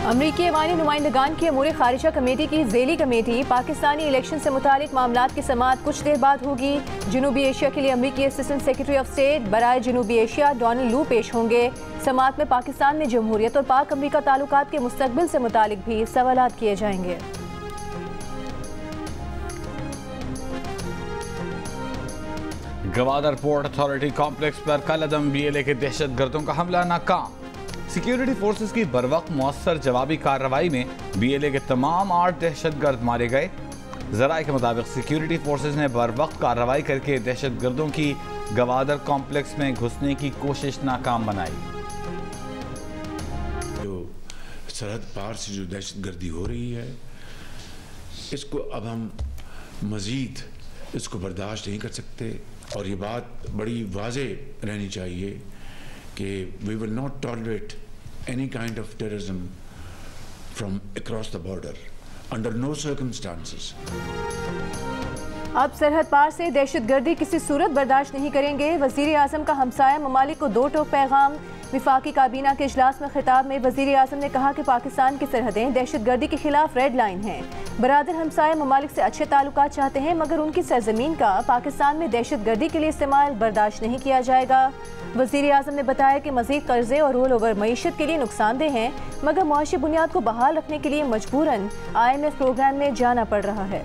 अमरीकी ऐवानी नुमाइंदगान की अमूर खारिजा कमेटी की ज़ेली कमेटी पाकिस्तानी इलेक्शन से मुतालिक मामलात की समाअत कुछ देर बाद होगी। जनूबी एशिया के लिए अमरीकी असिस्टेंट सेक्रेटरी ऑफ स्टेट बराए जनूबी एशिया डोनाल्ड लू पेश होंगे। समाअत में पाकिस्तान में जमहूरियत और पाक अमरीका ताल्लुकात के मुस्तकबिल से मुतालिक भी सवालात किए जाएंगे। गवादर पोर्ट अथॉरिटी कॉम्प्लेक्स पर कल-अदम BLA के दहशतगर्दों का हमला नाकाम। सिक्योरिटी फोर्सेस की बरवक्त मौसर जवाबी कार्रवाई में BLA के तमाम 8 दहशतगर्द मारे गए। ज़राए के मुताबिक सिक्योरिटी फोर्सेस ने बरवक्त कार्रवाई करके दहशतगर्दों की गवादर कॉम्प्लेक्स में घुसने की कोशिश नाकाम बनाई। जो सरहद पार से जो दहशतगर्दी हो रही है, इसको अब हम मज़ीद इसको बर्दाश्त नहीं कर सकते और ये बात बड़ी वाज़े रहनी चाहिए कि we will not tolerate any kind of terrorism from across the border under no circumstances. अब सरहद पार से दहशतगर्दी किसी सूरत बर्दाश्त नहीं करेंगे। वज़ीर आज़म का हमसाया ममालिक को 2 टोक पैगाम। विफाकी काबीना के इजलास में खिताब में वज़ीर आज़म ने कहा कि पाकिस्तान की सरहदें दहशतगर्दी के खिलाफ रेड लाइन हैं। बरादर हमसाया ममालिक से अच्छे ताल्लुकात चाहते हैं, मगर उनकी सरजमीन का पाकिस्तान में दहशतगर्दी के लिए इस्तेमाल बर्दाश्त नहीं किया जाएगा। वज़ीर आज़म ने बताया कि मज़ीद कर्जे और रोल ओवर मईशत के लिए नुकसानदेह हैं, मगर मुआशी बुनियाद को बहाल रखने के लिए मजबूरन IMF प्रोग्राम में जाना पड़ रहा है।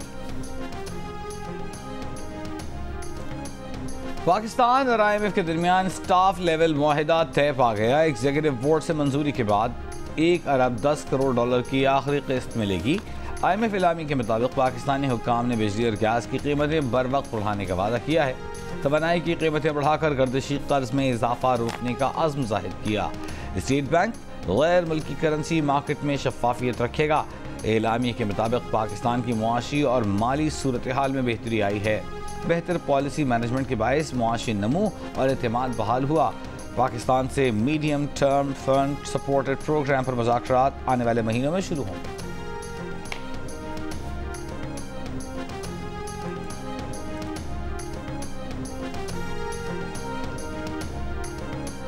पाकिस्तान और IMF के दरमियान स्टाफ लेवल मुआहिदा तय पा गया। एग्जीक्यूटिव बोर्ड से मंजूरी के बाद 1 अरब 10 करोड़ डॉलर की आखिरी किस्त मिलेगी। IMF इलामी के मुताबिक पाकिस्तानी हुक्काम ने बिजली और गैस की कीमतें बर वक्त बढ़ाने का वादा किया है। तवानाई की कीमतें बढ़ाकर गर्दिशी कर्ज में इजाफा रोकने का अज़्म जाहिर किया। स्टेट बैंक गैर मुल्की करेंसी मार्केट में शफाफियत रखेगा। एलामी के मुताबिक पाकिस्तान की मुआशी और माली सूरत हाल में बेहतरी आई है। बेहतर पॉलिसी मैनेजमेंट के बायस मुआशी नमू और एतमाद बहाल हुआ। पाकिस्तान से medium term fund supported programme पर मुज़ाकरात आने वाले महीनों में शुरू होंगे।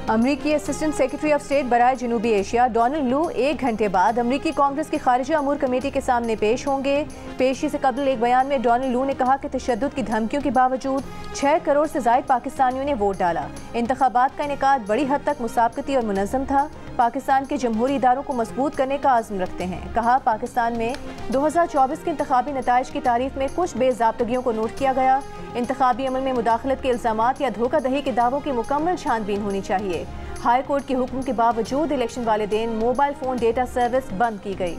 अमरीकी असिस्टेंट सेक्रेटरी ऑफ स्टेट बराए जनूबी एशिया डोनाल्ड लू 1 घंटे बाद अमरीकी कांग्रेस की खारिजा अमूर कमेटी के सामने पेश होंगे। पेशी से कबल एक बयान में डोनाल्ड लू ने कहा कि तशद्दुद की धमकियों के बावजूद 6 करोड़ से ज़ायद पाकिस्तानियों ने वोट डाला। इंतखाबात का इनेकाद बड़ी हद तक मुसाबकती और मुनज़्ज़म था। पाकिस्तान के जमहूरी इदारों को मजबूत करने का आज़म रखते हैं। कहा, पाकिस्तान में 2024 के इंतखाबी नताइज की तारीफ में कुछ बेज़ाब्तगियों को नोट किया गया। इंतखाबी अमल में मुदाखलत के इल्ज़ामात या धोखाधही के दावों की मुकम्मल छानबीन होनी चाहिए। हाई कोर्ट के हुक्म के बावजूद इलेक्शन वाले दिन मोबाइल फ़ोन डेटा सर्विस बंद की गई।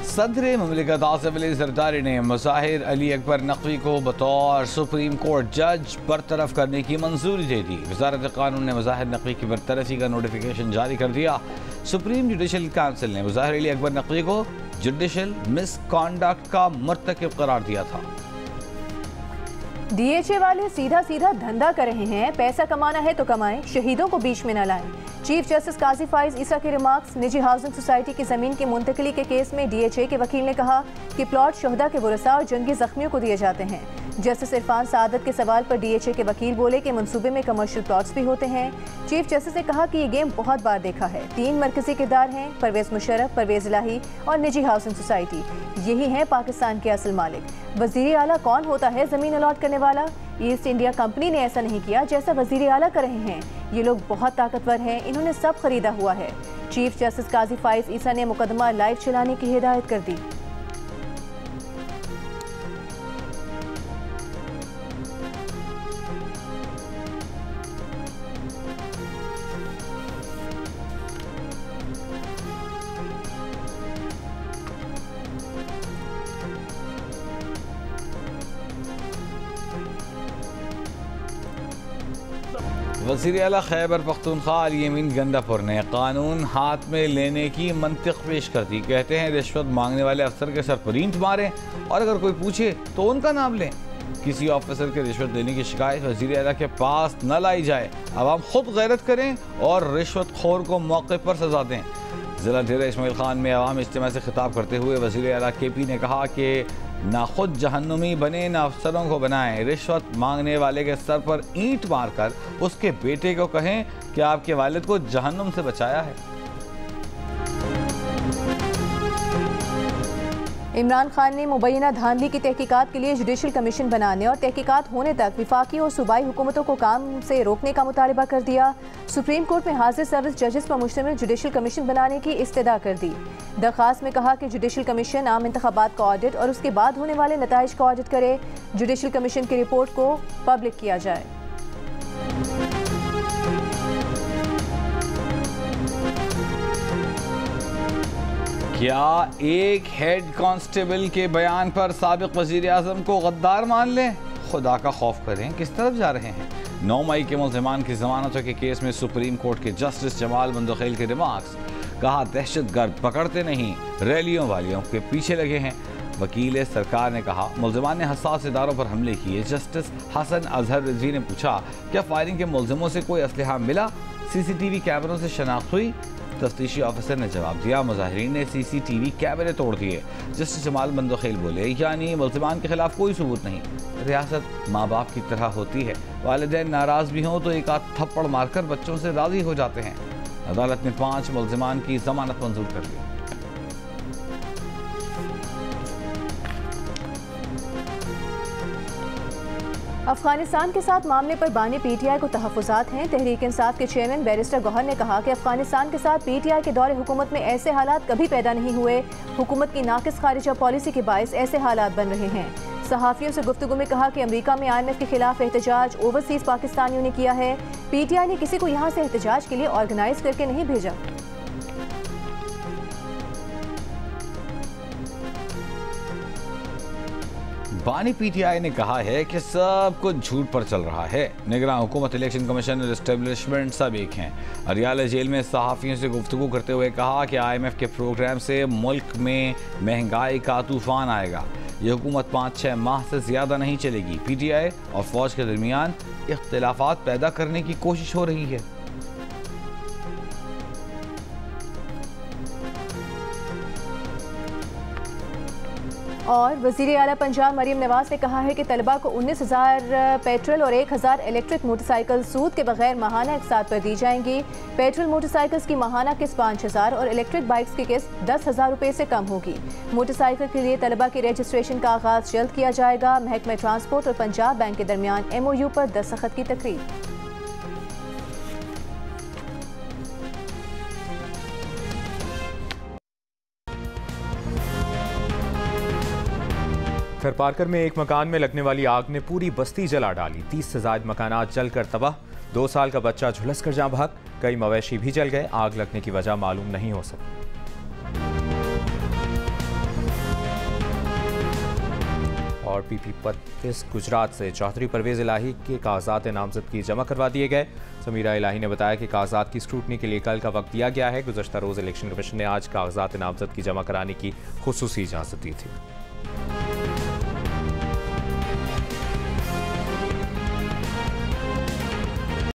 सदर मुमलिकत आसिफ अली ज़रदारी ने मुज़ाहिर अली अकबर नकवी को बतौर सुप्रीम कोर्ट जज बरतरफ करने की मंजूरी दे दी। वज़ारत क़ानून ने मुज़ाहिर नकवी की बरतरफी का नोटिफिकेशन जारी कर दिया। सुप्रीम जुडिशल काउंसिल ने मुज़ाहिर अली अकबर नकवी को जुडिशल मिसकॉन्डक्ट का मुर्तकिब करार दिया था। DHA वाले सीधा सीधा धंधा कर रहे हैं। पैसा कमाना है तो कमाएं, शहीदों को बीच में न लाएं। चीफ जस्टिस काजी फाइज ईसा के रिमार्क्स। निजी हाउसिंग सोसाइटी की जमीन की मुंतकली के केस में DHA के वकील ने कहा कि प्लॉट शहदा के वरसा और जंगी जख्मियों को दिए जाते हैं। जस्टिस इरफान सादत के सवाल पर DHA के वकील बोले कि मंसूबे में कमर्शियल प्लॉट्स भी होते हैं। चीफ जस्टिस ने कहा कि ये गेम बहुत बार देखा है। 3 मरकजी किरदार हैं, परवेज मुशर्रफ, परवेज इलाही और निजी हाउसिंग सोसाइटी। यही हैं पाकिस्तान के असल मालिक। वजीर आला कौन होता है जमीन अलॉट करने वाला? ईस्ट इंडिया कंपनी ने ऐसा नहीं किया जैसा वजीर आला कर रहे हैं। ये लोग बहुत ताकतवर हैं, इन्होंने सब खरीदा हुआ है। चीफ जस्टिस काजी फाइज ईसा ने मुकदमा लाइव चलाने की हिदायत कर दी। वज़ीर आला खैबर पख्तूनख्वा अली अमीन गंडापुर ने कानून हाथ में लेने की मंतिक पेश कर दी। कहते हैं रिश्वत मांगने वाले अफसर के सर पर ईंट मारें और अगर कोई पूछे तो उनका नाम लें। किसी ऑफिसर के रिश्वत देने की शिकायत वज़ीर आला के पास न लाई जाए। अवाम खुद गैरत करें और रिश्वत खोर को मौके पर सजा दें। ज़िला डेरा इस्माइल खान में अवाम इज्तिमा से खिताब करते हुए वज़ीर आला KP ने कहा कि ना खुद जहन्नुमी बने ना अफसरों को बनाएं। रिश्वत मांगने वाले के सर पर ईंट मारकर उसके बेटे को कहें कि आपके वालिद को जहन्नुम से बचाया है। इमरान खान ने मुबैना धांधली की तहकीकात के लिए जुडिशल कमीशन बनाने और तहकीकात होने तक विफाकी और सूबाई हुकूमतों को काम से रोकने का मुतालबा कर दिया। सुप्रीम कोर्ट में हाजिर सर्विस जजेस पर मुश्तमिल जुडिशल कमीशन बनाने की इस्तदा कर दी। दरख्वास्त में कहा कि जुडिशल कमीशन आम इंतखाबात का ऑडिट और उसके बाद होने वाले नताइज का ऑडिट करे। जुडिशल कमीशन की रिपोर्ट को पब्लिक किया जाए। क्या एक हेड कांस्टेबल के बयान पर साबिक वजीर आजम को गद्दार मान लें? खुदा का खौफ करें, किस तरफ जा रहे हैं? 9 मई के मुल्ज़िमान की जमानतों के केस में सुप्रीम कोर्ट के जस्टिस जमाल मंदोखेल के रिमार्क्स। कहा दहशतगर्द पकड़ते नहीं, रैलियों वालियों के पीछे लगे हैं। वकील सरकार ने कहा मुल्ज़िमान ने हसास इदारों पर हमले किए। जस्टिस हसन अजहर रिजवी ने पूछा क्या फायरिंग के मुल्ज़िमों से कोई असलहा मिला? CCTV कैमरों से शनाख्त हुई? तफ्तीशी ऑफिसर ने जवाब दिया मुजाहिरीन ने CCTV कैमरे तोड़ दिए। जस्टिस जमाल मंदोखेल बोले यानी मुल्ज़िमान के खिलाफ कोई सबूत नहीं। रियासत माँ बाप की तरह होती है, वालिदैन नाराज़ भी हों तो एक आध थप्पड़ मारकर बच्चों से राज़ी हो जाते हैं। अदालत ने 5 मुल्ज़िमान की जमानत मंजूर कर ली। अफगानिस्तान के साथ मामले पर बानी PTI को तहफ़्फ़ुज़ात हैं। तहरीक इंसाफ के चेयरमैन बैरिस्टर गौहर ने कहा कि अफगानिस्तान के साथ PTI के दौरे हुकूमत में ऐसे हालात कभी पैदा नहीं हुए। हुकूमत की नाक़िस खारिजा पॉलिसी के बायस ऐसे हालात बन रहे हैं। सहाफ़ियों से गुफ्तगू में कहा कि अमरीका में IMF के खिलाफ एहतजाज ओवरसीज़ पाकिस्तानियों ने किया है। PTI ने किसी को यहाँ से एहतजाज के लिए ऑर्गेनाइज करके नहीं भेजा। बानी PTI ने कहा है कि सब कुछ झूठ पर चल रहा है। निगरान हुकूमत, इलेक्शन कमीशन और एस्टेब्लिशमेंट सब एक हैं। अरियाला जेल में सहाफ़ियों से गुफ्तगू करते हुए कहा कि IMF के प्रोग्राम से मुल्क में महंगाई का तूफान आएगा। ये हुकूमत 5-6 माह से ज़्यादा नहीं चलेगी। PTI और फौज के दरमियान इख्तिलाफात पैदा करने की कोशिश हो रही है। और वज़ीर आला पंजाब मरीम नवाज ने कहा है कि तलबा को 19,000 पेट्रोल और 1,000 इलेक्ट्रिक मोटरसाइकिल सूद के बगैर माहाना इकसात पर दी जाएंगी। पेट्रोल मोटरसाइकिल्स की माहाना किस्त 5,000 और इलेक्ट्रिक बाइक्स की किस्त 10,000 रुपये से कम होगी। मोटरसाइकिल के लिए तलबा के रजिस्ट्रेशन का आगाज़ जल्द किया जाएगा। महकमा ट्रांसपोर्ट और पंजाब बैंक के दरमियान MOU पर दस्तखत की तकरीर। खरपारकर में एक मकान में लगने वाली आग ने पूरी बस्ती जला डाली। 30 से ज़ायद मकानात जलकर तबाह। 2 साल का बच्चा झुलस कर जाँ भाग। कई मवेशी भी जल गए। आग लगने की वजह मालूम नहीं हो सकी। और PP 25 गुजरात से चौधरी परवेज़ इलाही के कागजात नामजदगी जमा करवा दिए गए। समीरा इलाही ने बताया कि कागजात की स्क्रूटनी के लिए कल का वक्त दिया गया है। गुज़श्ता रोज़ इलेक्शन कमीशन ने आज कागजात नामजदगी जमा कराने की खुसूसी इजाज़त दी थी।